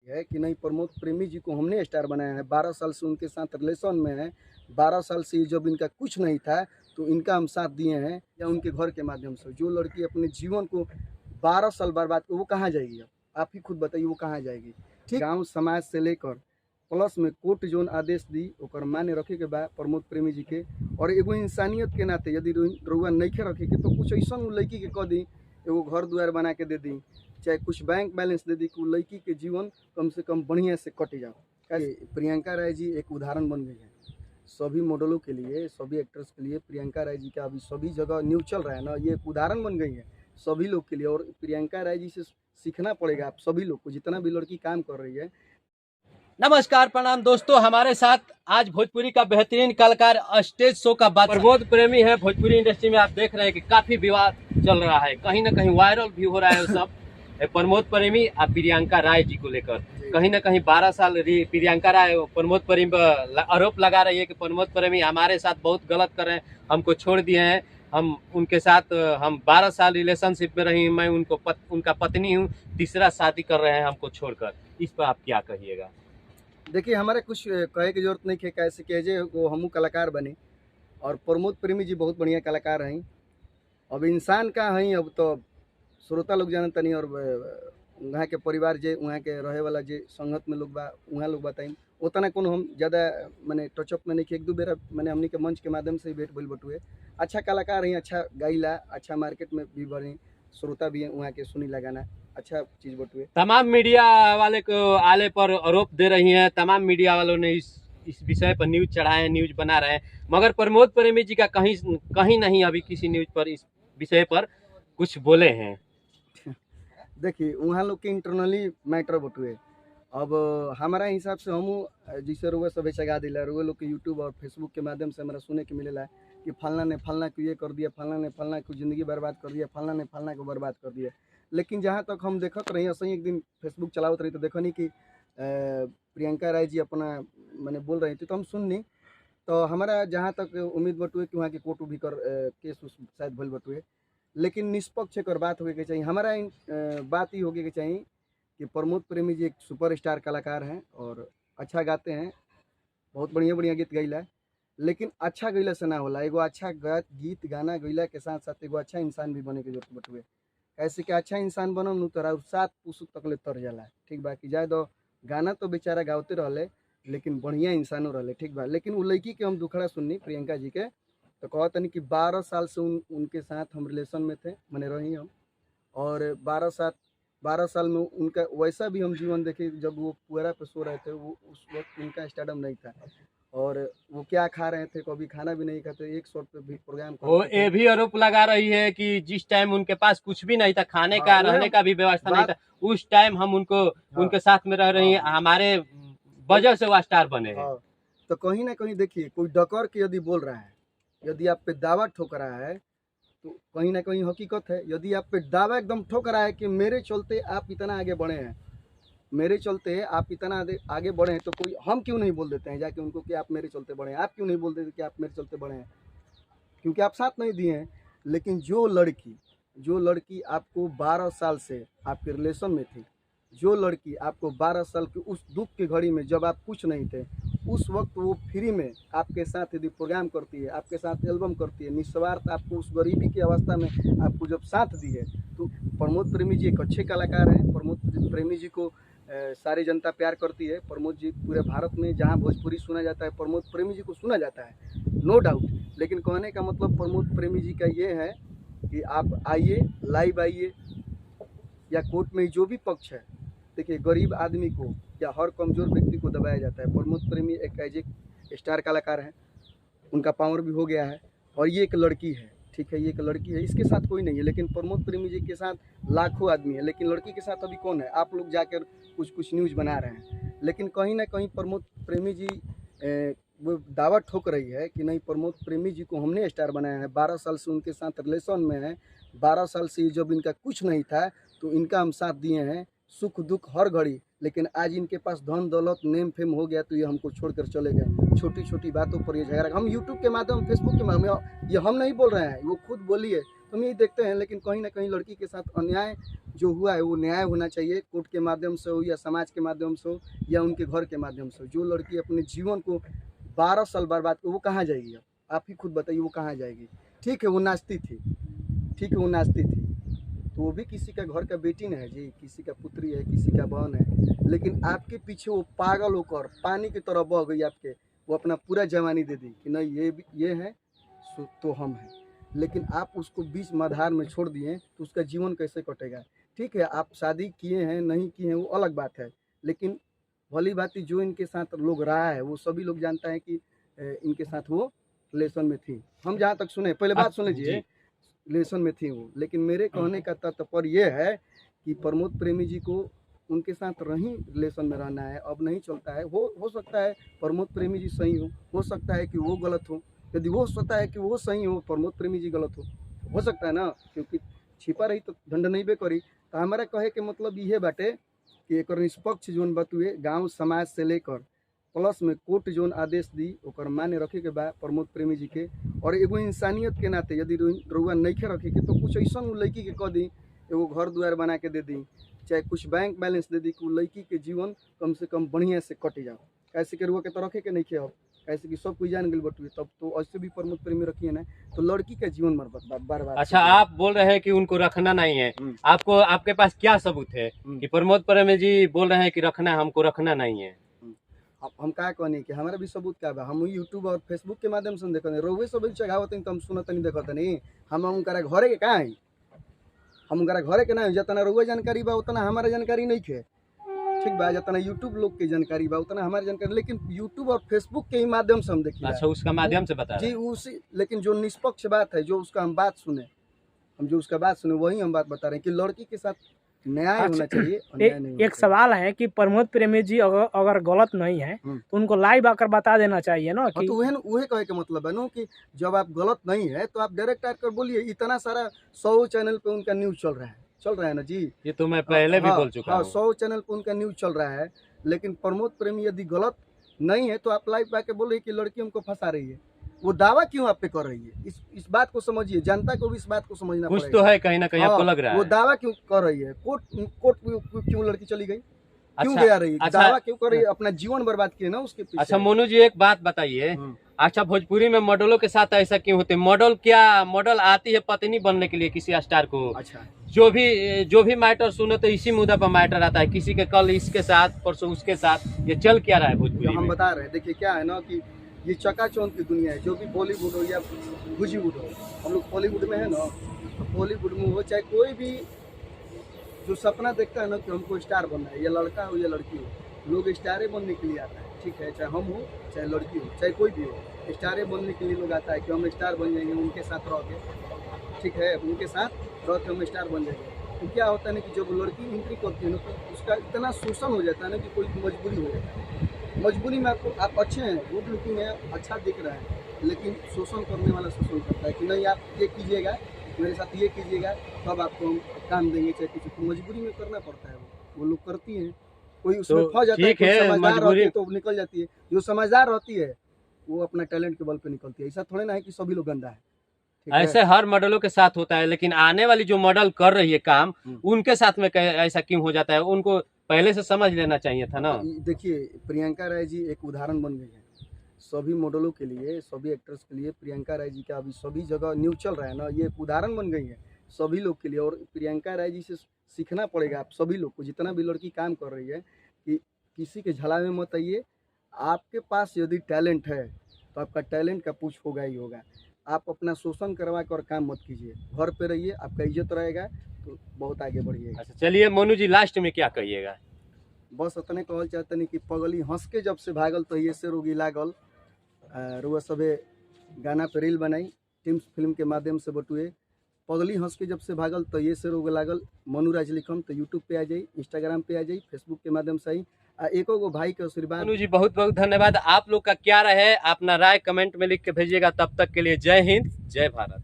है कि नहीं, प्रमोद प्रेमी जी को हमने स्टार बनाया है, 12 साल से उनके साथ रिलेशन में है, 12 साल से जब इनका कुछ नहीं था तो इनका हम साथ दिए हैं, या उनके घर के माध्यम से। जो लड़की अपने जीवन को 12 साल बर्बाद कर, वो कहाँ जाएगी? अब आप ही खुद बताइए, वो कहाँ जाएगी? ठीक, गाँव समाज से लेकर प्लस में कोर्ट जोन आदेश दी, ओकर मान्य रखे के बाद प्रमोद प्रेमी जी के, और एगो इंसानियत के नाते यदि रउआ नइखे रखे के तो कुछ ऐसा लड़की के कह दी, एगो घर द्वार बना के दे दी, चाहे कुछ बैंक बैलेंस दे दी कि लड़की के जीवन कम से कम बढ़िया से कट जाओ। प्रियंका राय जी एक उदाहरण बन गई है सभी मॉडलों के लिए, सभी एक्ट्रेस के लिए। प्रियंका राय जी का अभी सभी जगह न्यूज चल रहा है ना, ये एक उदाहरण बन गई है सभी लोग के लिए, और प्रियंका राय जी से सीखना पड़ेगा आप सभी लोग को, जितना भी लड़की काम कर रही है। नमस्कार, प्रणाम दोस्तों। हमारे साथ आज भोजपुरी का बेहतरीन कलाकार, स्टेज शो का प्रमोद प्रेमी है। भोजपुरी इंडस्ट्री में आप देख रहे हैं कि काफी विवाद चल रहा है, कहीं ना कहीं वायरल भी हो रहा है सब प्रमोद प्रेमी और प्रियंका राय जी को लेकर। कहीं ना कहीं 12 साल प्रियंका राय प्रमोद प्रेमी पर आरोप लगा रही है कि प्रमोद प्रेमी हमारे साथ बहुत गलत कर रहे हैं, हमको छोड़ दिए हैं, हम उनके साथ हम 12 साल रिलेशनशिप में रही, मैं उनका पत्नी हूँ, तीसरा शादी कर रहे हैं हमको छोड़कर। इस पर आप क्या कहिएगा? देखिए, हमारे कुछ कहे की जरूरत नहीं है, कैसे कहे वो हम कलाकार बने, और प्रमोद प्रेमी जी बहुत बढ़िया कलाकार हैं। अब इंसान का हैं, अब तो श्रोता लोग जानता नहीं, और वहाँ के परिवार जे वहाँ के रहे वाला जे संगत में लोग बा, वहाँ लोग बताई उतना कोनो हम ज़्यादा मैंने टचअप में नहीं कि एक दो बेरा मैंने हमने के मंच के माध्यम से ही भेंट भइल बटुए। अच्छा कलाकार हैं, अच्छा गाइला, अच्छा मार्केट में भी बढ़े, श्रोता भी हैं वहाँ के, सुनी लगाना अच्छा चीज़ बटुए। तमाम मीडिया वाले को आले पर आरोप दे रही हैं, तमाम मीडिया वालों ने इस विषय पर न्यूज चढ़ाए हैं, न्यूज बना रहे हैं, मगर प्रमोद प्रेमी जी का कहीं नहीं अभी किसी न्यूज पर इस विषय पर कुछ बोले हैं। देखिए, वहाँ लोग के इंटरनली मैटर बटुए। अब हमारा हिसाब से हम जैसे रुआ सब जगा दिला, रुआ लोग के यूट्यूब और फेसबुक के माध्यम से हमारा सुने के मिलेला कि फलना ने फलना को ये कर दिया, फलना ने फलना को ज़िंदगी बर्बाद कर दिया, फलना ने फलना को बर्बाद कर दिया। लेकिन जहाँ तक हम देखत रही, असही एक दिन फेसबुक चलावत रही तो देखनी कि प्रियंका राय जी अपना मैंने बोल रही थी, तो हम सुननी, तो हमारा जहाँ तक उम्मीद बटुए कि वहाँ के कोर्ट भी कर केस शायद भल बटुए, लेकिन निष्पक्ष कर बात होगी के चाहिए। हमारा बात ही होगी के चाहिए कि प्रमोद प्रेमी जी एक सुपरस्टार कलाकार हैं और अच्छा गाते हैं, बहुत बढ़िया बढ़िया गीत गैला है, लेकिन अच्छा गैला से ना होला, एगो अच्छा गीत गाना गैला के साथ साथ एगो अच्छा इंसान भी बने के जरूरत बटुए। ऐसे कि अच्छा इंसान बनम नु तोरा 7 पुसुक तक ले तर जाला, ठीक बा, कि जाए दो गाना तो बेचारा गाते रहले लेकिन बढ़िया इंसानों रहले, ठीक बा। लेकिन वो लड़की के हम दुखड़ा सुननी प्रियंका जी के, तो कहतनी कि 12 साल से उनके साथ हम रिलेशन में थे, मैंने रही हम, और 12 साल में उनका वैसा भी हम जीवन देखे जब वो पुअरा पे सो रहे थे, वो उस वक्त उनका स्टारडम नहीं था, और वो क्या खा रहे थे, कभी खाना भी नहीं खाते, एक शॉट पे भी प्रोग्राम वो करते थे। ये भी आरोप लगा रही है कि जिस टाइम उनके पास कुछ भी नहीं था, खाने का रहने का भी व्यवस्था नहीं था, उस टाइम हम उनको उनके साथ में रह रही हैं, हमारे वजह से वो स्टार बने हैं। तो कहीं ना कहीं देखिए, कोई डकर के यदि बोल रहा है, यदि आप पे दावा ठोक रहा है, तो कहीं ना कहीं हकीकत है। यदि आप पे दावा एकदम ठोक रहा है कि मेरे चलते आप इतना आगे बढ़े हैं, मेरे चलते आप इतना आगे बढ़े हैं, तो कोई हम क्यों नहीं बोल देते हैं जाके उनको कि आप मेरे चलते बढ़े हैं? आप क्यों नहीं बोल देते कि आप मेरे चलते बढ़े हैं? क्योंकि आप साथ नहीं दिए हैं। लेकिन जो लड़की आपको 12 साल से आपके रिलेशन में थी, जो लड़की आपको 12 साल के उस दुख की घड़ी में जब आप कुछ नहीं थे, उस वक्त वो फ्री में आपके साथ यदि प्रोग्राम करती है, आपके साथ एल्बम करती है, निस्वार्थ आपको उस गरीबी की अवस्था में आपको जब साथ दी है, तो प्रमोद प्रेमी जी एक अच्छे कलाकार हैं। प्रमोद प्रेमी जी को सारी जनता प्यार करती है। प्रमोद जी पूरे भारत में जहाँ भोजपुरी सुना जाता है, प्रमोद प्रेमी जी को सुना जाता है, नो डाउट। लेकिन कहने का मतलब प्रमोद प्रेमी जी का ये है कि आप आइए, लाइव आइए, या कोर्ट में जो भी पक्ष है, देखिए गरीब आदमी को या हर कमज़ोर व्यक्ति को दबाया जाता है। प्रमोद प्रेमी एक एज ए स्टार कलाकार हैं, उनका पावर भी हो गया है, और ये एक लड़की है, ठीक है, ये एक लड़की है, इसके साथ कोई नहीं है। लेकिन प्रमोद प्रेमी जी के साथ लाखों आदमी है, लेकिन लड़की के साथ अभी कौन है? आप लोग जाकर कुछ न्यूज़ बना रहे हैं, लेकिन कहीं ना कहीं प्रमोद प्रेमी जी वो दावा ठोक रही है कि नहीं, प्रमोद प्रेमी जी को हमने स्टार बनाया है, 12 साल से उनके साथ रिलेशन में है, 12 साल से जब इनका कुछ नहीं था तो इनका हम साथ दिए हैं, सुख दुख हर घड़ी। लेकिन आज इनके पास धन दौलत नेम फेम हो गया तो ये हमको छोड़कर चले गए। छोटी छोटी बातों पर ये झगड़ा, हम यूट्यूब के माध्यम, फेसबुक के माध्यम, ये हम नहीं बोल रहे हैं, वो खुद बोली है, तो हम यही देखते हैं। लेकिन कहीं ना कहीं लड़की के साथ अन्याय जो हुआ है वो न्याय होना चाहिए, कोर्ट के माध्यम से हो या समाज के माध्यम से हो या उनके घर के माध्यम से हो। जो लड़की अपने जीवन को 12 साल बर्बाद कर, वो कहाँ जाएगी? अब आप ही खुद बताइए, वो कहाँ जाएगी? ठीक है वो नाचती थी, ठीक है वो नाचती थी, तो वो भी किसी का घर का बेटी न है जी, किसी का पुत्री है, किसी का बहन है, लेकिन आपके पीछे वो पागल होकर पानी की तरह बह गई आपके, वो अपना पूरा जवानी दे दी कि नहीं ये है तो हम हैं, लेकिन आप उसको बीच मधार में छोड़ दिए तो उसका जीवन कैसे कटेगा? ठीक है आप शादी किए हैं नहीं किए हैं वो अलग बात है, लेकिन भली भांति जो इनके साथ लोग रहा है वो सभी लोग जानता है कि इनके साथ वो रिलेशन में थी। हम जहाँ तक सुने, पहले बात सुन लीजिए, रिलेशन में थी वो, लेकिन मेरे कहने का तात्पर्य ये है कि प्रमोद प्रेमी जी को उनके साथ रही रिलेशन में रहना है, अब नहीं चलता है। हो सकता है प्रमोद प्रेमी जी सही हो सकता है कि वो गलत हो, यदि वो सोचता है कि वो सही हो, प्रमोद प्रेमी जी गलत हो सकता है ना, क्योंकि छिपा रही तो दंड नहीं बे करी। तो हमारा कहे के मतलब ये बाटे कि एक निष्पक्ष जोन बतुए गांव समाज से लेकर प्लस में कोर्ट जोन आदेश दी ओकर मान्य रखे के बाद प्रमोद प्रेमी जी के, और एगो इंसानियत के नाते यदि रउआ नहीं रखे के तो कुछ ऐसा लड़की के कह दी, एगो घर दुआर बना के दे दी, चाहे कुछ बैंक बैलेंस दे दी कि लड़की के जीवन कम से कम बढ़िया से कट जाओ। कैसे के रुआ के तो रखे के नहीं खे, अब कैसे कि सब कुछ जान गई बटुए, तब तो ऐसे भी प्रमोद प्रेमी रखिए ना, तो लड़की का जीवन बर्बाद। अच्छा आप बोल रहे हैं कि उनको रखना नहीं है, आपको आपके पास क्या सबूत है कि प्रमोद प्रेमी जी बोल रहे हैं कि रखना है, हमको रखना नहीं है? हम क्या कहनी कि हमारा भी सबूत क्या बा, हम यूट्यूब और फेसबुक के माध्यम से देखते रोवे सब चढ़ावत तो हम सुनत नहीं देखत नहीं, हम उनका घरे के कहाँ है, हम उनका घरे के ना जितना रोवे जानकारी बा उतना हमारा जानकारी नहीं है, ठीक बा, जितना यूट्यूब लोग के जानकारी बा उतना हमारी जानकारी, लेकिन यूट्यूब और फेसबुक के ही माध्यम से हम देखिए। अच्छा उसका माध्यम से बता जी उसी, लेकिन जो निष्पक्ष बात है, जो उसका हम बात सुने, हम जो उसका बात सुने वही हम बात बता रहे हैं कि लड़की के साथ न्याय होना चाहिए, अन्याय नहीं। एक सवाल है कि प्रमोद प्रेमी जी अगर गलत नहीं है तो उनको लाइव आकर बता देना चाहिए ना कि तो वही कहे के मतलब है ना कि जब आप गलत नहीं है तो आप डायरेक्ट आकर बोलिए। इतना सारा 100 चैनल पे उनका न्यूज चल रहा है ना जी, ये तो मैं पहले भी बोल चुका हूं। 100 चैनल पे उनका न्यूज चल रहा है, लेकिन प्रमोद प्रेमी यदि गलत नहीं है तो आप लाइव आके बोलिए कि लड़की हमको फंसा रही है। वो दावा क्यों आप पे कर रही है, इस बात को समझिए, जनता को भी इस बात को समझना कुछ तो है कहीं ना कहीं आपको लग रहा है। वो दावा क्यों कर रही है, कोर्ट क्यों लड़की चली गई, क्यों गया रही, दावा क्यों कर रही है, अपना जीवन बर्बाद किए ना उसके पीछे। अच्छा मोनू जी एक बात बताइए, अच्छा भोजपुरी में मॉडलों के साथ ऐसा क्यों होते? मॉडल आती है पत्नी बनने के लिए किसी स्टार को। अच्छा जो भी मैटर सुने तो इसी मुद्दा पर मैटर आता है, किसी के कल इसके साथ परसों उसके साथ, ये चल क्या रहा है भोजपुरी हम में? बता रहे हैं, देखिए क्या है ना कि ये चकाचौंध की दुनिया है, जो भी बॉलीवुड हो या भुजीवुड हो, हम लोग बॉलीवुड में है ना, तो बॉलीवुड में हो चाहे कोई भी जो सपना देखता है ना कि हमको स्टार बनना है, या लड़का हो या लड़की हो, लोग स्टारे बनने के लिए आता है, ठीक है, चाहे हम हो चाहे लड़की हो चाहे कोई भी हो, स्टारे बनने के लिए लोग आता है कि हम स्टार बन जाएंगे उनके साथ रह के, ठीक है, उनके साथ रह के हम स्टार बन जाएंगे। तो क्या होता है ना कि जब लड़की एंट्री करती है ना तो उसका इतना शोषण हो जाता है ना कि कोई मजबूरी हो जाता है, मजबूरी में आपको, आप अच्छे हैं, गुड लुकिंग है, अच्छा दिख रहा है, लेकिन शोषण करने वाला शोषण करता है कि नहीं आप ये कीजिएगा, मेरे साथ ये कीजिएगा, तब आपको हम काम देंगे, चाहे कुछ, तो मजबूरी में करना पड़ता है। वो लोग करती हैं, कोई उसमें फंस जाता है, कोई समझदार रहती है तो निकल जाती है, जो समझदार रहती है वो अपना टैलेंट के बल पे निकलती है। ऐसा थोड़ा ना है कि सभी लोग गंदा है, ऐसे हर मॉडलों के साथ होता है, लेकिन आने वाली जो मॉडल कर रही है काम उनके साथ में ऐसा क्यों हो जाता है? उनको पहले से समझ लेना चाहिए था ना। देखिए प्रियंका राय जी एक उदाहरण बन गई है सभी मॉडलों के लिए, सभी एक्टर्स के लिए। प्रियंका राय जी का अभी सभी जगह न्यूज चल रहा है ना, ये एक उदाहरण बन गई है सभी लोग के लिए, और प्रियंका राय जी से सीखना पड़ेगा आप सभी लोग को, जितना भी लड़की काम कर रही है, कि किसी के झला में मत आइए। आपके पास यदि टैलेंट है तो आपका टैलेंट का पूछ होगा ही होगा। आप अपना शोषण करवा कर काम मत कीजिए, घर पे रहिए, आपका इज्जत रहेगा तो बहुत आगे बढ़िएगा। अच्छा चलिए मोनू जी लास्ट में क्या कहिएगा? बस उतने कहल चाहते नहीं कि पगली हंस के जब से भागल तो ये से रोगी लागल। रुआ सबे गाना पे रील बनाई, टीम्स फिल्म के माध्यम से बटुए, पगली हंस के जब से भागल तो ये से रोग लागल। मनु राज लिखम तो यूट्यूब पे आ जाई, इंस्टाग्राम पे आ जाई, फेसबुक के माध्यम से आई। एको गो भाई के आशीर्वाद। मोनू जी बहुत बहुत धन्यवाद। आप लोग का क्या रहे अपना राय कमेंट में लिख के भेजिएगा। तब तक के लिए जय हिंद, जय भारत।